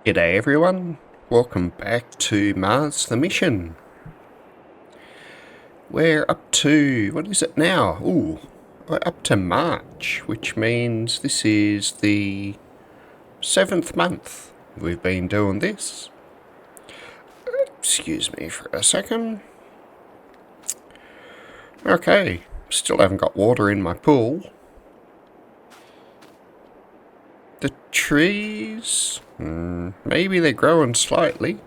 G'day everyone, welcome back to Mars the Mission. We're up to, what is it now? We're up to March, which means this is the 7th month we've been doing this. Excuse me for a second. Okay, still haven't got water in my pool. The trees, maybe they're growing slightly.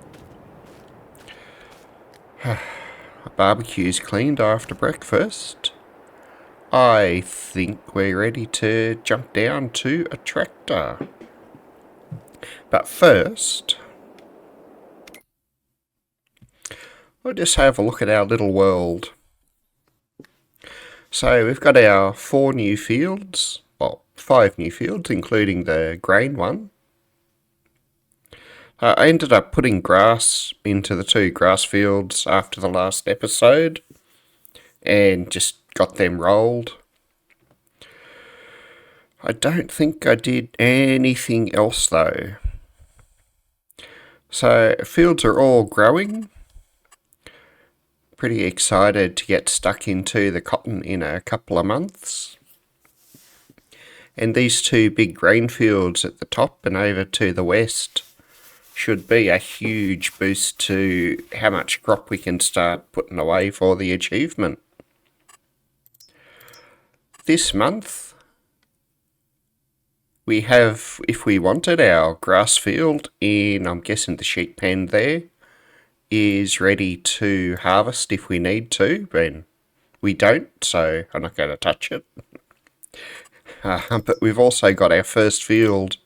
Barbecue's cleaned after breakfast. I think we're ready to jump down to a tractor. But first, we'll just have a look at our little world. So we've got our 4 new fields, well, 5 new fields, including the grain one. I ended up putting grass into the 2 grass fields after the last episode and just got them rolled. I don't think I did anything else though. So fields are all growing. Pretty excited to get stuck into the cotton in a couple of months. And these 2 big grain fields at the top and over to the west should be a huge boost to how much crop we can start putting away for the achievement. This month, we have, if we wanted, our grass field in, I'm guessing the sheep pen there, is ready to harvest if we need to, but we don't, so I'm not going to touch it. But we've also got our first field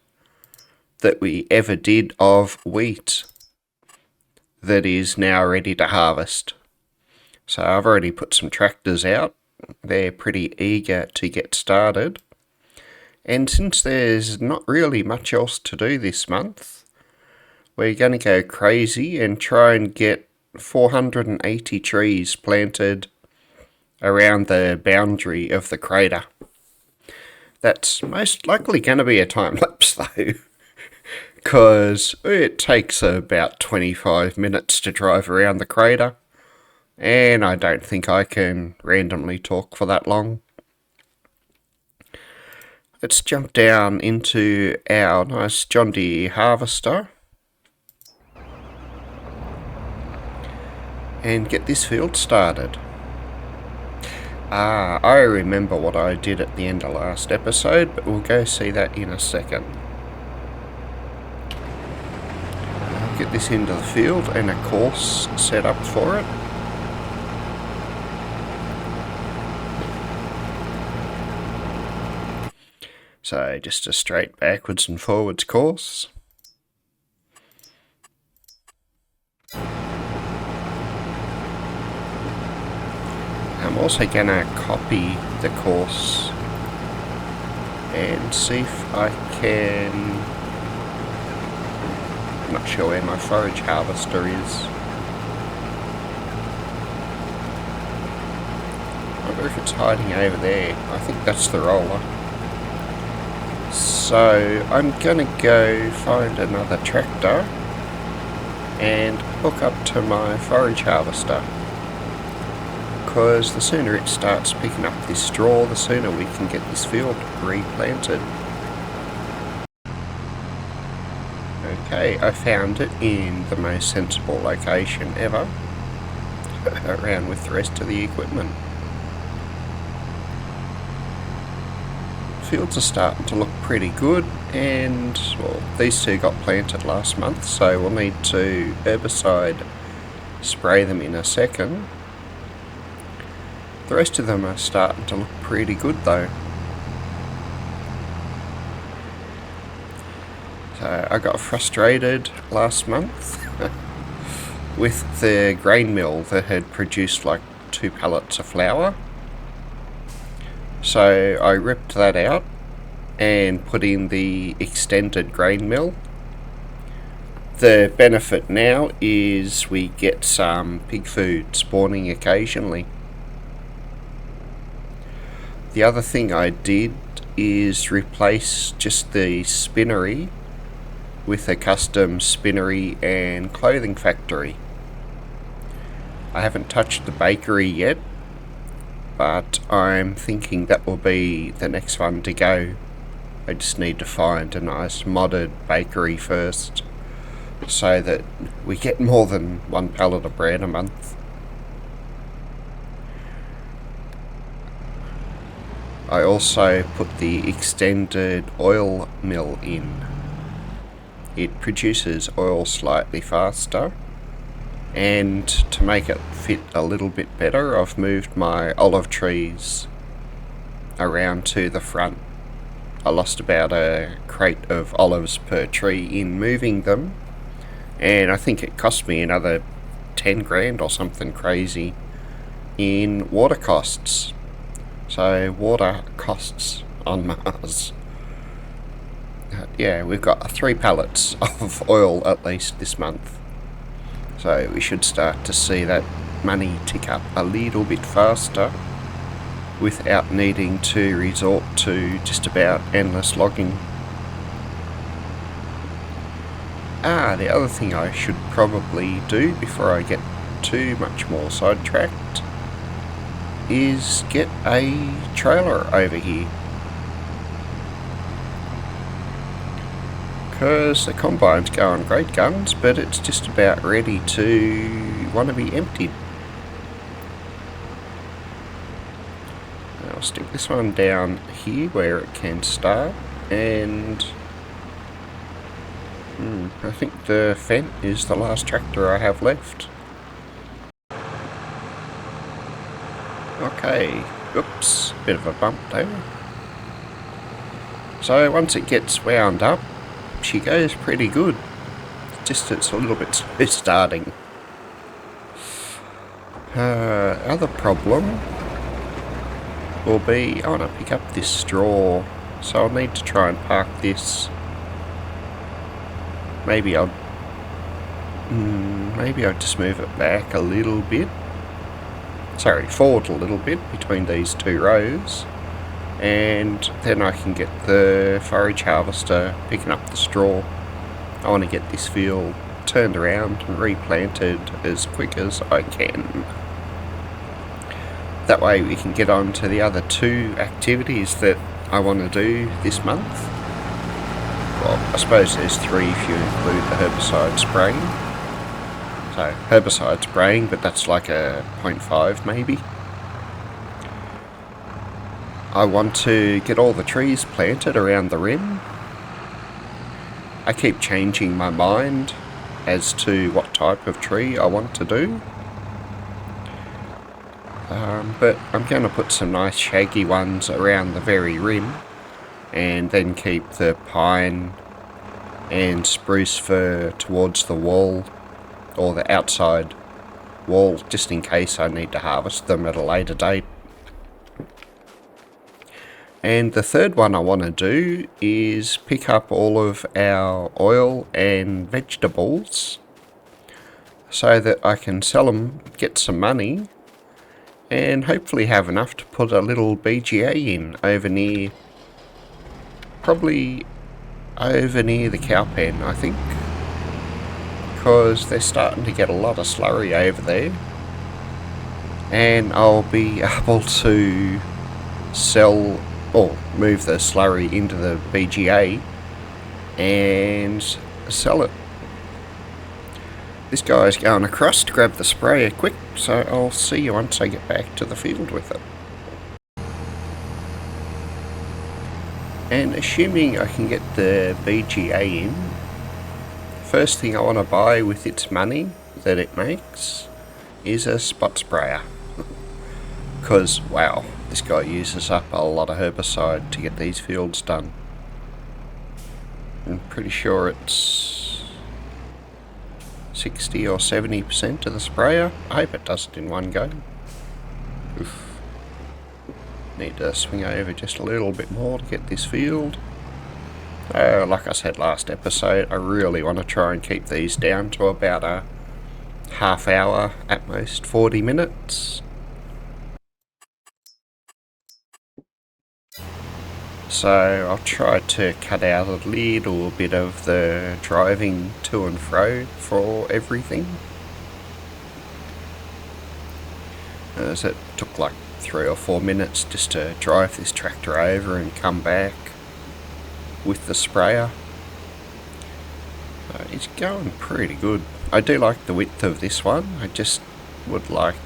that we ever did of wheat that is now ready to harvest. So I've already put some tractors out. They're pretty eager to get started. And since there's not really much else to do this month, we're going to go crazy and try and get 480 trees planted around the boundary of the crater. That's most likely going to be a time lapse though, because it takes about 25 minutes to drive around the crater, and I don't think I can randomly talk for that long. Let's jump down into our nice John Deere harvester and get this field started. I remember what I did at the end of last episode, but we'll go see that in a second. I'll get this into the field and a course set up for it. So just a straight backwards and forwards course. I'm also going to copy the course and see if I can... I'm not sure where my forage harvester is. I wonder if it's hiding over there. I think that's the roller. So I'm going to go find another tractor and hook up to my forage harvester, because the sooner it starts picking up this straw, the sooner we can get this field replanted. Okay, I found it in the most sensible location ever, around with the rest of the equipment. Fields are starting to look pretty good, and well, these 2 got planted last month, so we'll need to herbicide spray them in a second. The rest of them are starting to look pretty good though. So I got frustrated last month with the grain mill that had produced like 2 pallets of flour. So I ripped that out and put in the extended grain mill. The benefit now is we get some pig food spawning occasionally. The other thing I did is replace just the spinnery with a custom spinnery and clothing factory. I haven't touched the bakery yet, but I'm thinking that will be the next one to go. I just need to find a nice modded bakery first, so that we get more than one pallet of bread a month. I also put the extended oil mill in. It produces oil slightly faster, and to make it fit a little bit better, I've moved my olive trees around to the front. I lost about a crate of olives per tree in moving them, and I think it cost me another 10 grand or something crazy in water costs. So water costs on Mars. Yeah, we've got 3 pallets of oil at least this month. So we should start to see that money tick up a little bit faster without needing to resort to just about endless logging. The other thing I should probably do before I get too much more sidetracked is get a trailer over here. Because the combine's going great guns, but it's just about ready to want to be emptied. I'll stick this one down here where it can start, and I think the Fendt is the last tractor I have left. Okay, oops, bit of a bump there. So once it gets wound up, she goes pretty good. Just it's a little bit slow starting. Other problem will be I want to pick up this straw, so I'll need to try and park this. Maybe I'll just move it back a little bit. Sorry, forward a little bit between these 2 rows, and then I can get the forage harvester picking up the straw. I want to get this field turned around and replanted as quick as I can. That way we can get on to the other 2 activities that I want to do this month. Well, I suppose there's 3 if you include the herbicide spraying. So, herbicide spraying, but that's like a 0.5 maybe. I want to get all the trees planted around the rim. I keep changing my mind as to what type of tree I want to do. But I'm going to put some nice shaggy ones around the very rim, and then keep the pine and spruce fir towards the wall, or the outside wall, just in case I need to harvest them at a later date. And the third one I want to do is pick up all of our oil and vegetables so that I can sell them, get some money, and hopefully have enough to put a little BGA in over near, probably over near the cow pen, I think, because they're starting to get a lot of slurry over there, and I'll be able to sell or move the slurry into the BGA and sell it. This guy's going across to grab the sprayer quick, so I'll see you once I get back to the field with it. And assuming I can get the BGA in, first thing I want to buy with its money that it makes is a spot sprayer. Because, wow, this guy uses up a lot of herbicide to get these fields done. I'm pretty sure it's 60 or 70% of the sprayer. I hope it does it in one go. Oof. Need to swing over just a little bit more to get this field. Like I said last episode, I really want to try and keep these down to about a half hour, at most 40 minutes. So I'll try to cut out a little bit of the driving to and fro for everything, as it took like 3 or 4 minutes just to drive this tractor over and come back with the sprayer. It's going pretty good. I do like the width of this one. I just would like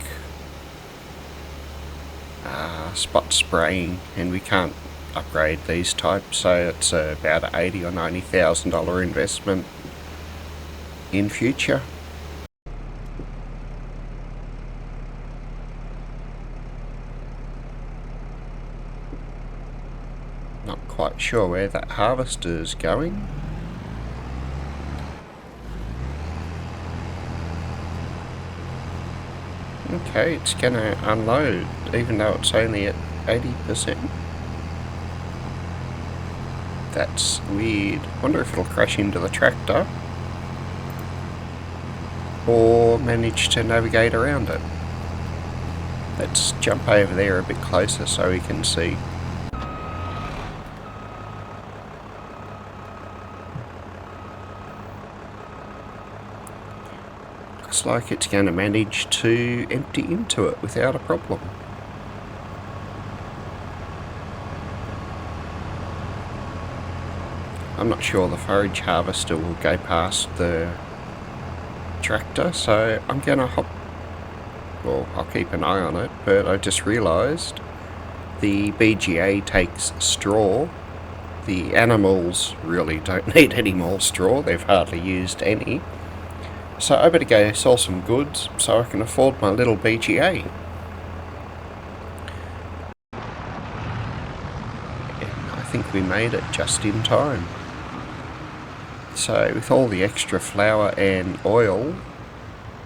spot spraying, and we can't upgrade these types, so it's about an $80,000 or $90,000 investment in future. Not quite sure where that harvester's going. Okay, it's gonna unload, even though it's only at 80%. That's weird. Wonder if it'll crash into the tractor or manage to navigate around it. Let's jump over there a bit closer so we can see. Looks like it's going to manage to empty into it without a problem. I'm not sure the forage harvester will go past the tractor, so I'm going to I'll keep an eye on it, but I just realised the BGA takes straw. The animals really don't need any more straw, they've hardly used any. So I better go sell some goods so I can afford my little BGA. And I think we made it just in time. So with all the extra flour and oil,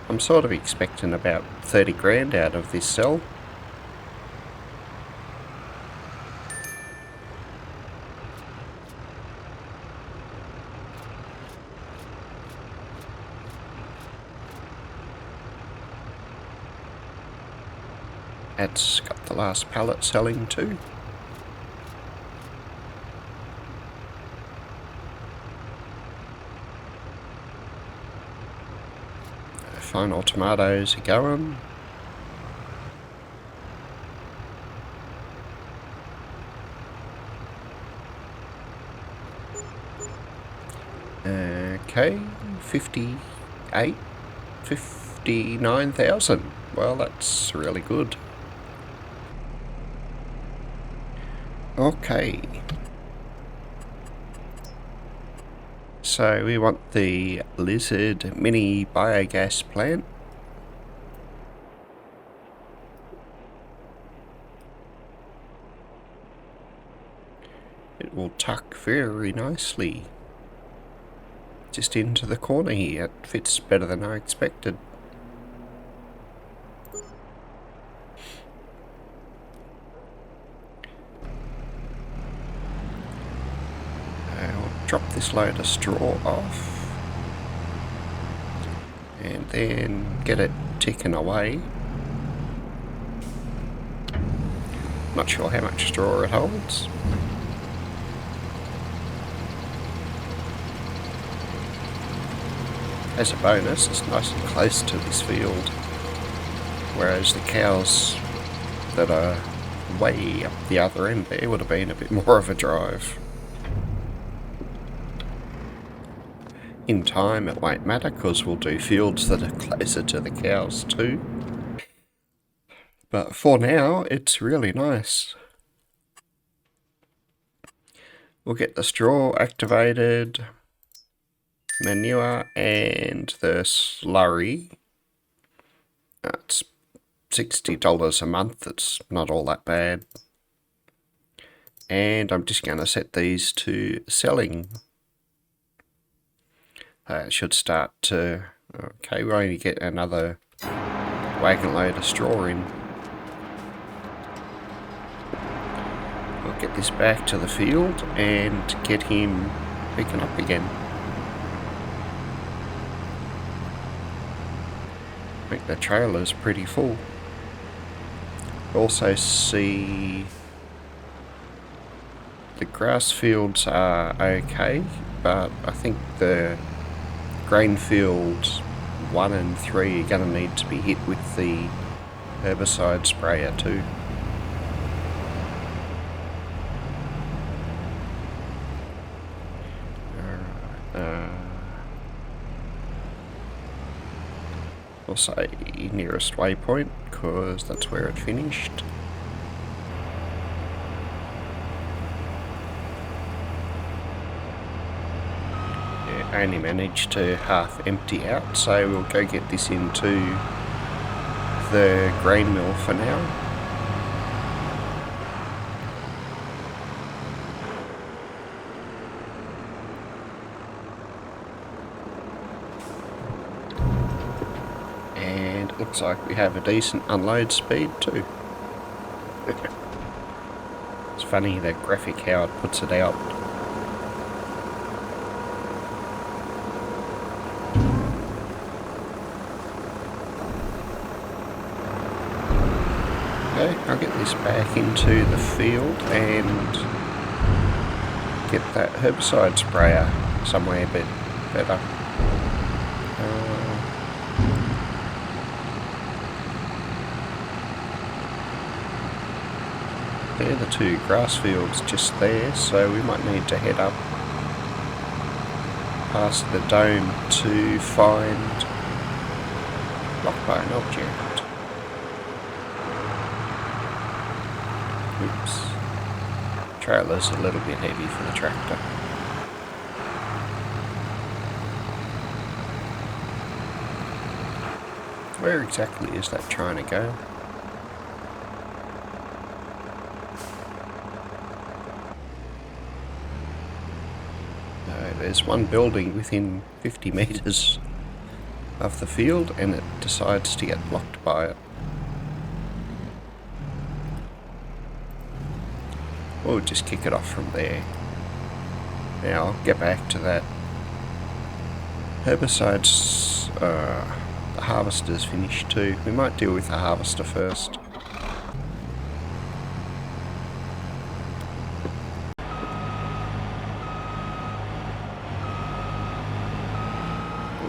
I'm sort of expecting about 30 grand out of this sell. It's got the last pallet selling too. Final tomatoes are going. Okay, 59,000. Well, that's really good. Okay. So we want the lizard mini biogas plant. It will tuck very nicely just into the corner here. It fits better than I expected. I'll drop this load of straw off and then get it ticking away. Not sure how much straw it holds. As a bonus, it's nice and close to this field, whereas the cows that are way up the other end there would have been a bit more of a drive. In time it won't matter, because we'll do fields that are closer to the cows too. But for now, it's really nice. We'll get the straw activated, manure, and the slurry. It's $60 a month, it's not all that bad. And I'm just going to set these to selling. It should start to... Okay, we only get another wagon load of straw in. We'll get this back to the field and get him picking up again. I think the trailer's pretty full. Also see The grass fields are okay, but I think the grain fields 1 and 3 are going to need to be hit with the herbicide sprayer too. We'll say nearest waypoint, because that's where it finished. Yeah, I only managed to half empty out, so we'll go get this into the grain mill for now. Looks like we have a decent unload speed too. It's funny that graphic how it puts it out. Okay, I'll get this back into the field and get that herbicide sprayer somewhere a bit better. They're the two grass fields just there, so we might need to head up past the dome to find blocked by an object. Oops. Trailer's a little bit heavy for the tractor. Where exactly is that trying to go? There's one building within 50 metres of the field and it decides to get blocked by it. We'll just kick it off from there. Now I'll get back to that. Herbicides, the harvester's finished too. We might deal with the harvester first.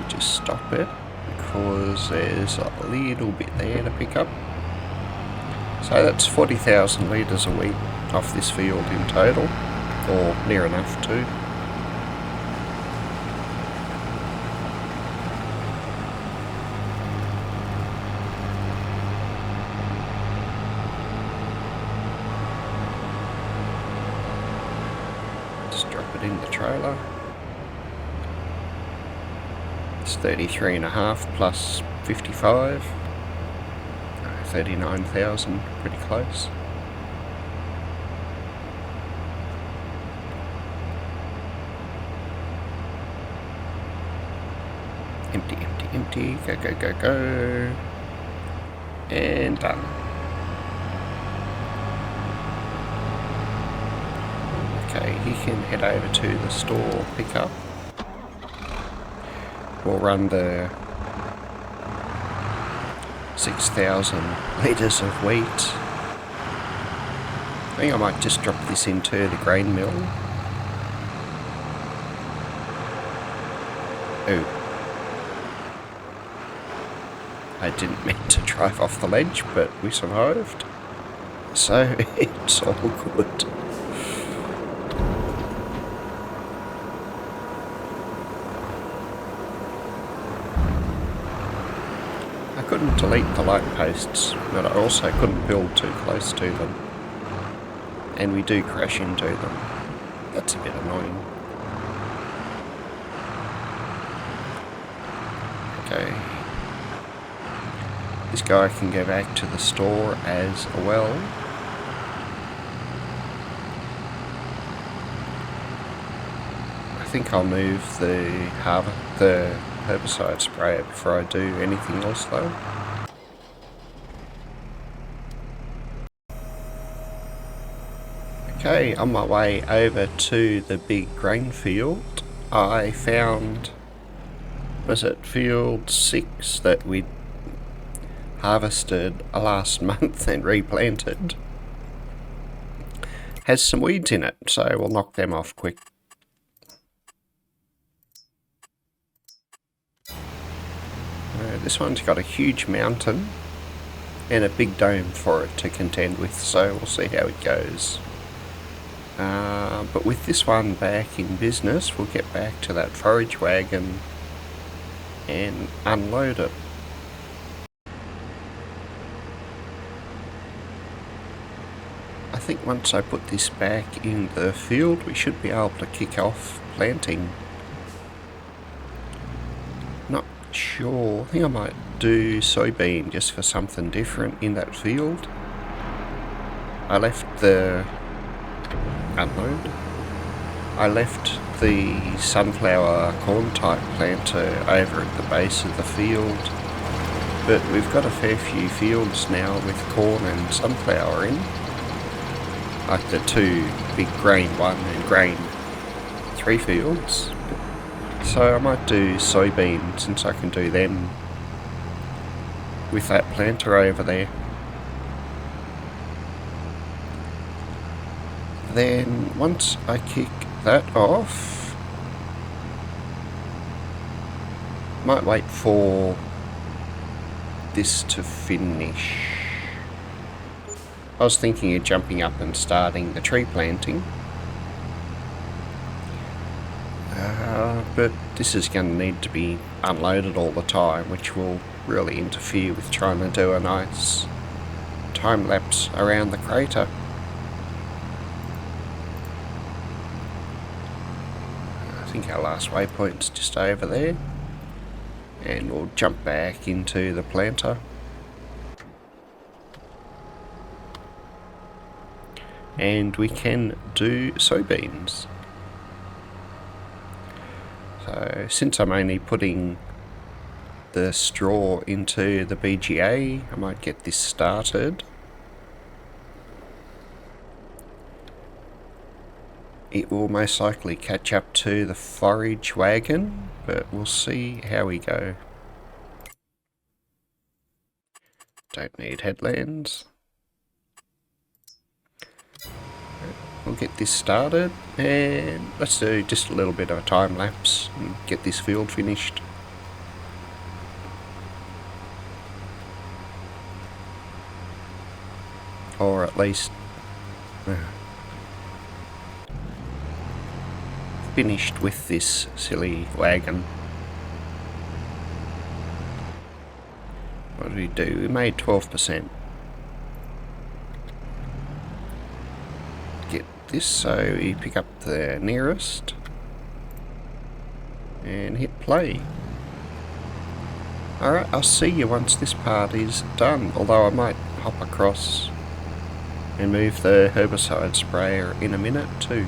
Just stop it because there's a little bit there to pick up. So that's 40,000 litres a week off this field in total, or near enough to. Just drop it in the trailer. 33.5 plus 55, 39,000, pretty close. Empty, empty, empty, go, go, go, go, and done. Okay, he can head over to the store, pick up. We'll run the 6,000 litres of wheat. I think I might just drop this into the grain mill. Oh. I didn't mean to drive off the ledge, but we survived. So it's all good. I couldn't delete the light posts, but I also couldn't build too close to them. And we do crash into them. That's a bit annoying. Okay. This guy can go back to the store as well. I think I'll move the herbicide sprayer before I do anything else though. Okay, on my way over to the big grain field, I found, was it field 6 that we harvested last month and replanted. has some weeds in it, so we'll knock them off quick. This one's got a huge mountain and a big dome for it to contend with, so we'll see how it goes. But with this one back in business, we'll get back to that forage wagon and unload it. I think once I put this back in the field, we should be able to kick off planting. Not sure. I think I might do soybean just for something different in that field. I left the sunflower corn type planter over at the base of the field, but we've got a fair few fields now with corn and sunflower in, like the 2 big grain 1 and grain 3 fields. So I might do soybean since I can do them with that planter over there. Then once I kick that off, might wait for this to finish. I was thinking of jumping up and starting the tree planting, but this is going to need to be unloaded all the time, which will really interfere with trying to do a nice time lapse around the crater. I think our last waypoint's just over there, and we'll jump back into the planter. And we can do soybeans. So since I'm only putting the straw into the BGA, I might get this started. It will most likely catch up to the forage wagon, but we'll see how we go. Don't need headlands. We'll get this started, and let's do just a little bit of a time lapse and get this field finished. Or at least finished with this silly wagon. What did we do? We made 12%. Get this, so we pick up the nearest and hit play. Alright, I'll see you once this part is done, although I might hop across and move the herbicide sprayer in a minute too.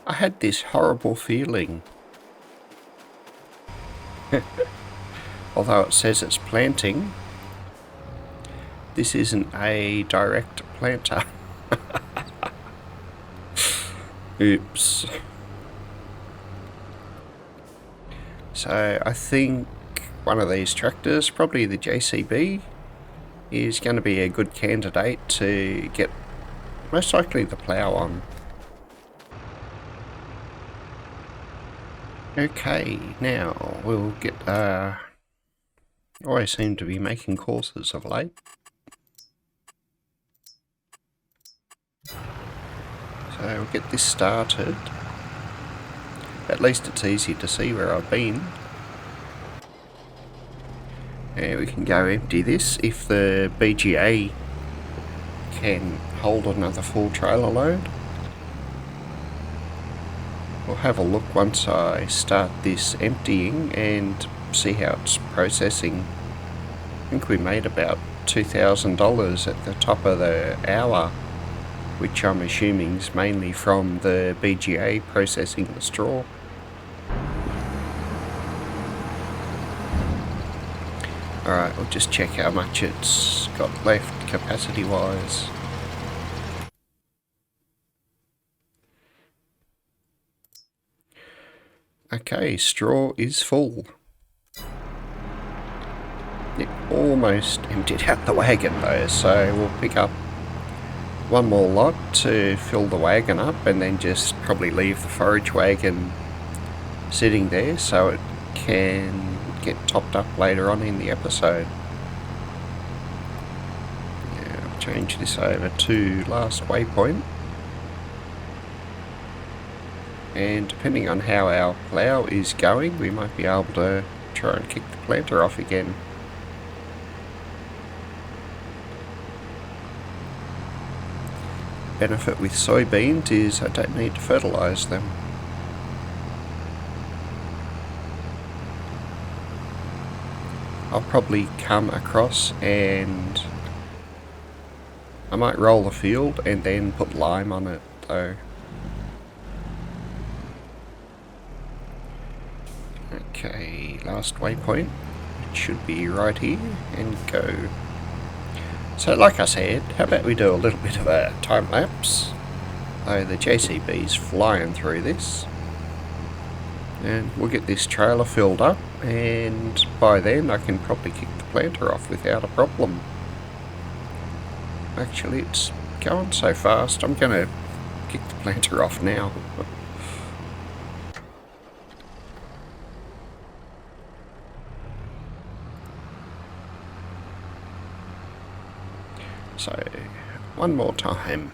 I had this horrible feeling. Although it says it's planting, this isn't a direct planter. Oops. So I think one of these tractors, probably the JCB, is going to be a good candidate to get most likely the plough on. Okay, now we'll get, always seem to be making courses of late. So we'll get this started. At least it's easy to see where I've been. And we can go empty this if the BGA can hold another full trailer load. We'll have a look once I start this emptying and see how it's processing. I think we made about $2,000 at the top of the hour, which I'm assuming is mainly from the BGA processing the straw. Alright, we'll just check how much it's got left capacity-wise. Okay, straw is full. It almost emptied out the wagon though, so we'll pick up one more lot to fill the wagon up and then just probably leave the forage wagon sitting there so it can get topped up later on in the episode. Yeah, I'll change this over to last waypoint. And depending on how our plough is going, we might be able to try and kick the planter off again. Benefit with soybeans is I don't need to fertilise them. I'll probably come across and I might roll the field and then put lime on it though. Okay, last waypoint. It should be right here and go. So like I said, how about we do a little bit of a time lapse? Oh, the JCB's flying through this. And we'll get this trailer filled up, and by then I can probably kick the planter off without a problem. Actually, it's going so fast, I'm going to kick the planter off now. So, one more time.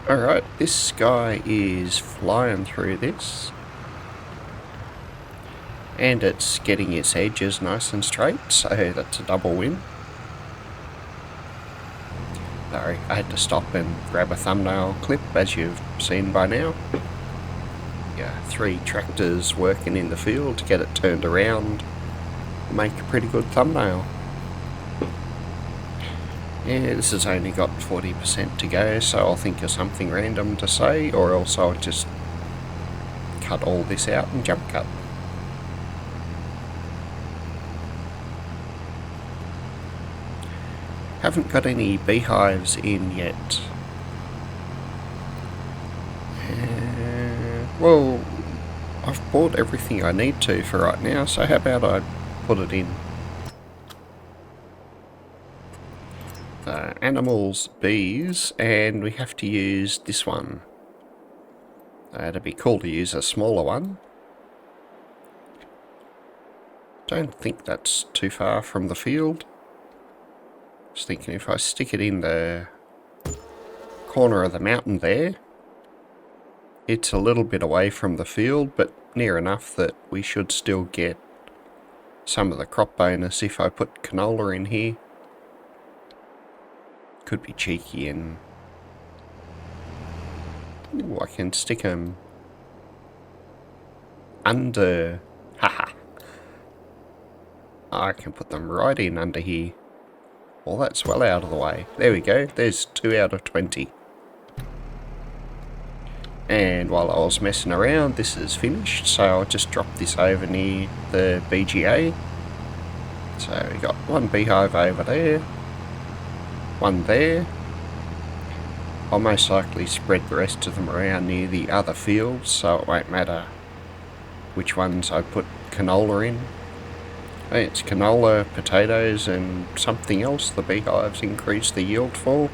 Alright, this guy is flying through this. And it's getting its edges nice and straight, so that's a double win. Sorry, I had to stop and grab a thumbnail clip, as you've seen by now. Yeah, 3 tractors working in the field to get it turned around. Make a pretty good thumbnail. Yeah, this has only got 40% to go, so I'll think of something random to say, or else I'll just cut all this out and jump cut. Haven't got any beehives in yet. Well, I've bought everything I need to for right now, so how about I put it in? The animals, bees, and we have to use this one. It'd be cool to use a smaller one. Don't think that's too far from the field. Just thinking if I stick it in the corner of the mountain there, it's a little bit away from the field, but near enough that we should still get some of the crop bonus if I put canola in here. Could be cheeky and... Ooh, I can stick them under... Haha. I can put them right in under here. Well, that's well out of the way. There we go. There's 2 out of 20. And while I was messing around, this is finished. So I'll just drop this over near the BGA. So we got 1 beehive over there. 1 there. I'll most likely spread the rest of them around near the other fields, so it won't matter which ones I put canola in. It's canola, potatoes, and something else the beehives increase the yield for.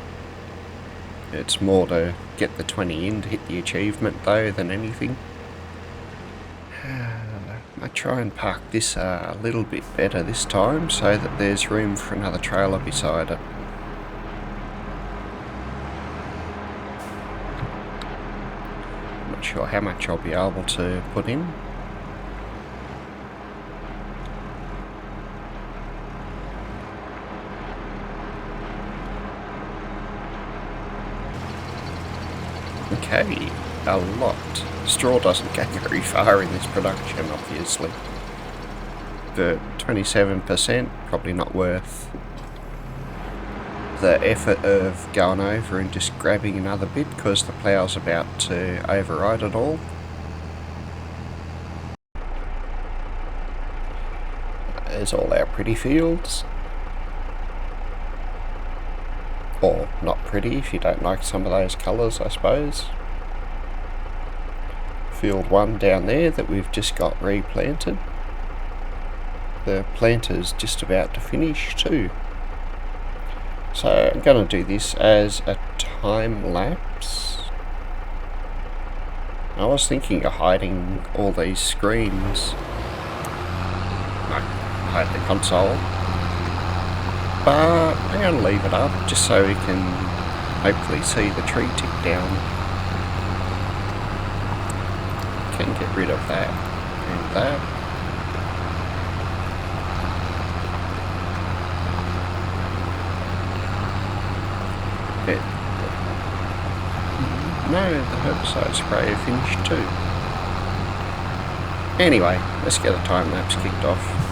It's more to get the 20 in to hit the achievement though than anything. I try and park this a little bit better this time so that there's room for another trailer beside it. I'm not sure how much I'll be able to put in. Okay, a lot. Straw doesn't go very far in this production, obviously. But 27%, probably not worth the effort of going over and just grabbing another bit because the plough's about to override it all. There's all our pretty fields. Or not pretty if you don't like some of those colours, I suppose. Field 1 down there that we've just got replanted. The planter's just about to finish too. So I'm going to do this as a time lapse. I was thinking of hiding all these screens. No, hide the console. But I'm going to leave it up just so we can hopefully see the tree tick down. Can get rid of that and that. No, the herbicide spray finished too. Anyway, let's get a time lapse kicked off.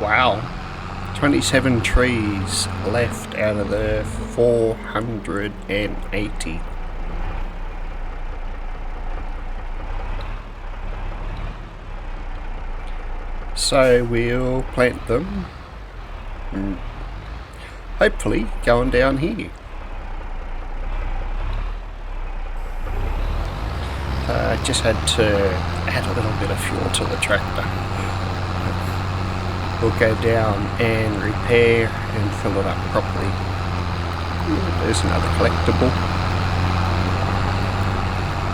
Wow. 27 trees left out of the 480. So we'll plant them. Hopefully going down here. Just had to add a little bit of fuel to the tractor. We'll go down and repair and fill it up properly. There's another collectible.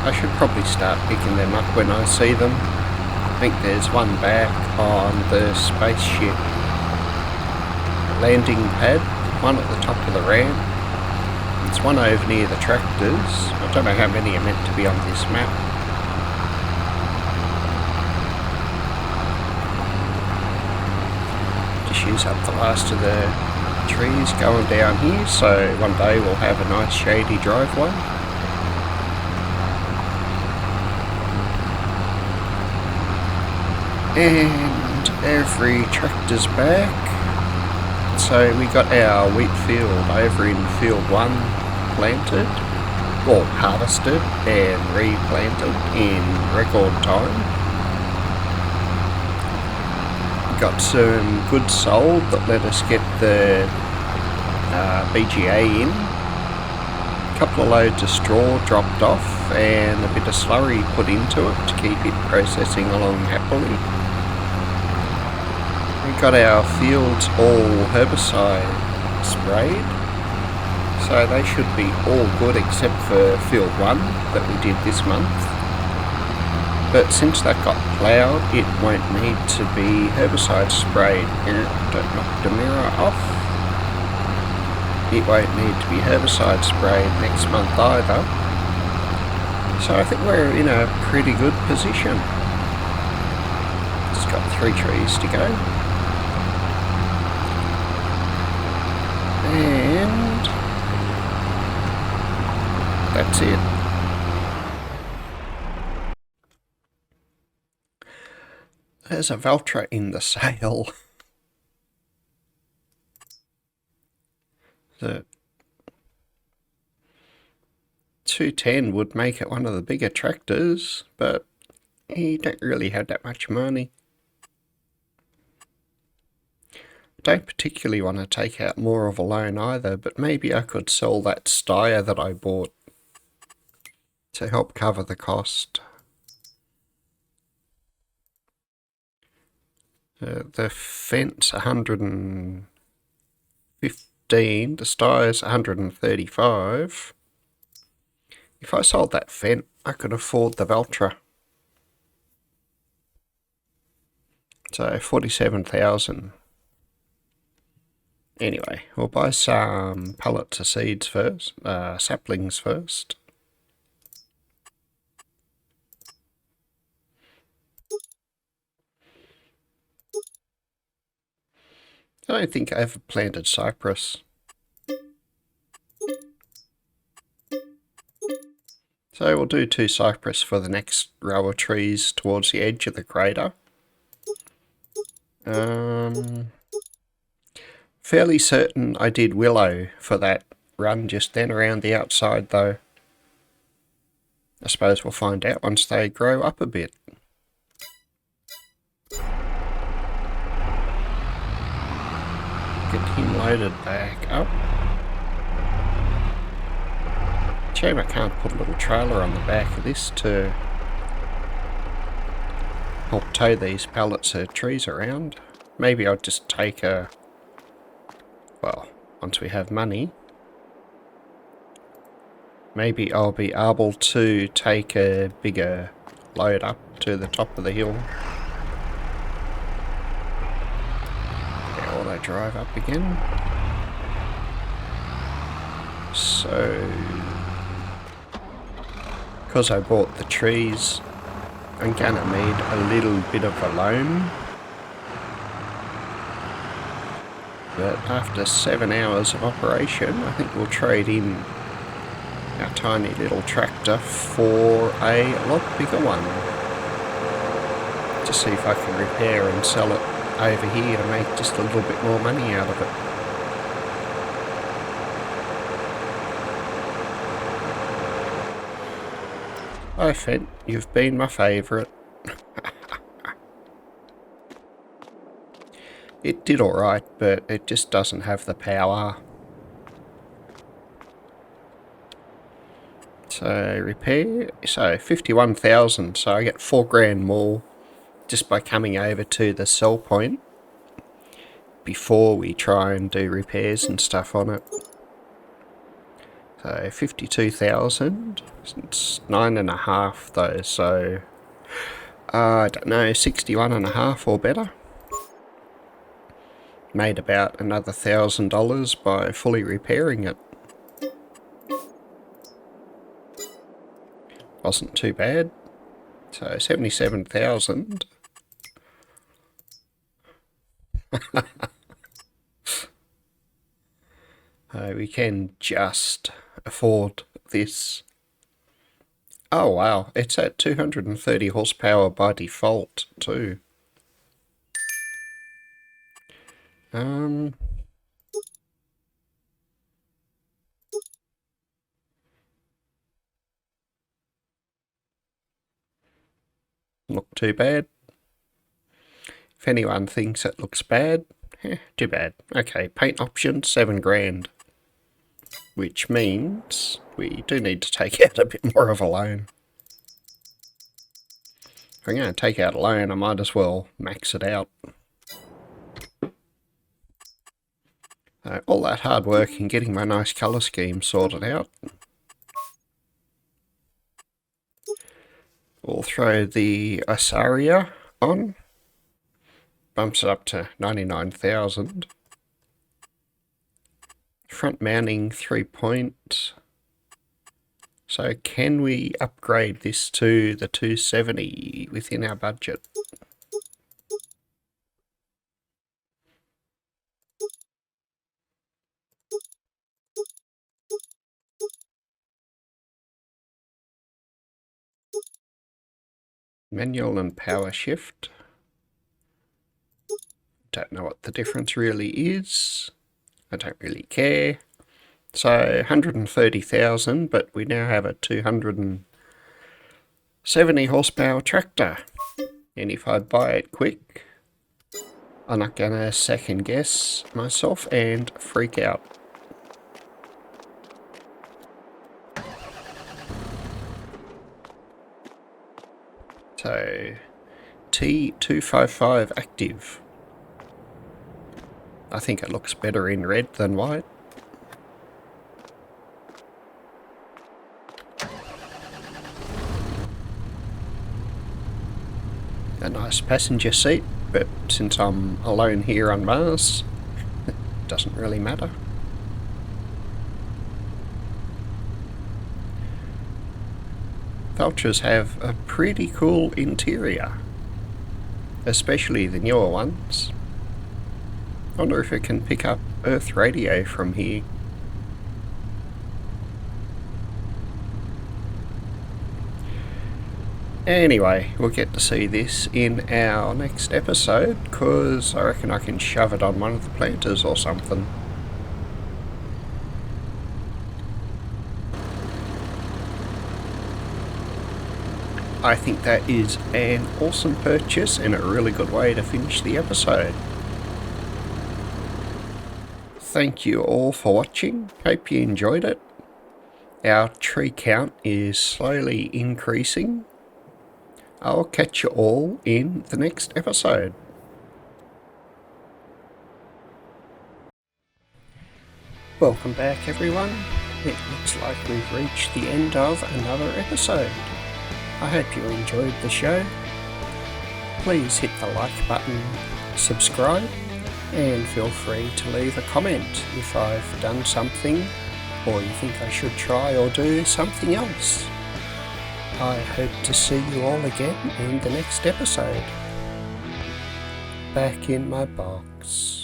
I should probably start picking them up when I see them. I think there's one back on the spaceship landing pad, one at the top of the ramp. There's one over near the tractors. I don't know how many are meant to be on this map. Just use up the last of the trees going down here, so one day we'll have a nice shady driveway. And every tractor's back. So we got our wheat field over in field 1 planted, or harvested and replanted in record time. Got some goods sold that let us get the BGA in. A couple of loads of straw dropped off and a bit of slurry put into it to keep it processing along happily. We got our fields all herbicide sprayed, so they should be all good except for field 1 that we did this month. But since that got ploughed, it won't need to be herbicide sprayed. Don't knock the mirror off. It won't need to be herbicide sprayed next month either. So I think we're in a pretty good position. Just got 3 trees to go. And that's it. There's a Valtra in the sale. The 210 would make it one of the bigger tractors, but you don't really have that much money. Don't particularly want to take out more of a loan either, but maybe I could sell that Steyr that I bought to help cover the cost. The fence 115, the Steyr's 135. If I sold that fence, I could afford the Valtra. So 47,000. Anyway, we'll buy some pallets of seeds first, saplings first. I don't think I ever planted cypress. So we'll do 2 cypress for the next row of trees towards the edge of the crater. Fairly certain I did willow for that run just then around the outside though. I suppose we'll find out once they grow up a bit. Get him loaded back up. Shame I can't put a little trailer on the back of this to help tow these pallets of trees around. Maybe I'll just take a... well, once we have money, maybe I'll be able to take a bigger load up to the top of the hill. Auto drive up again. So, because I bought the trees, I'm gonna need a little bit of a loan. But after 7 hours of operation, I think we'll trade in our tiny little tractor for a lot bigger one. Just see if I can repair and sell it over here to make just a little bit more money out of it. Oh, Fent, you've been my favourite. It did alright, but it just doesn't have the power. So, repair, so 51,000, so I get 4 grand more just by coming over to the sell point before we try and do repairs and stuff on it. So 52,000, it's 9.5 though, so I don't know, 61.5 or better. Made about another $1,000 by fully repairing it. Wasn't too bad. So 77,000. We can just afford this. Oh wow, it's at 230 horsepower by default too. Not too bad. If anyone thinks it looks bad, too bad. Okay, paint option, 7 grand. Which means we do need to take out a bit more of a loan. If I'm going to take out a loan, I might as well max it out. All that hard work in getting my nice colour scheme sorted out. We'll throw the Isaria on. Bumps it up to 99,000. Front mounting 3-point. So can we upgrade this to the 270 within our budget? Manual and power shift. Don't know what the difference really is. I don't really care. So 130,000, but we now have a 270 horsepower tractor. And if I buy it quick, I'm not gonna second guess myself and freak out. So T255 active. I think it looks better in red than white. A nice passenger seat, but since I'm alone here on Mars, it doesn't really matter. Vultures have a pretty cool interior, especially the newer ones. I wonder if it can pick up Earth radio from here. Anyway, we'll get to see this in our next episode, because I reckon I can shove it on one of the planters or something. I think that is an awesome purchase and a really good way to finish the episode. Thank you all for watching, hope you enjoyed it. Our tree count is slowly increasing. I'll catch you all in the next episode. Welcome back everyone. It looks like we've reached the end of another episode. I hope you enjoyed the show. Please hit the like button, subscribe, and feel free to leave a comment if I've done something or you think I should try or do something else. I hope to see you all again in the next episode. Back in my box.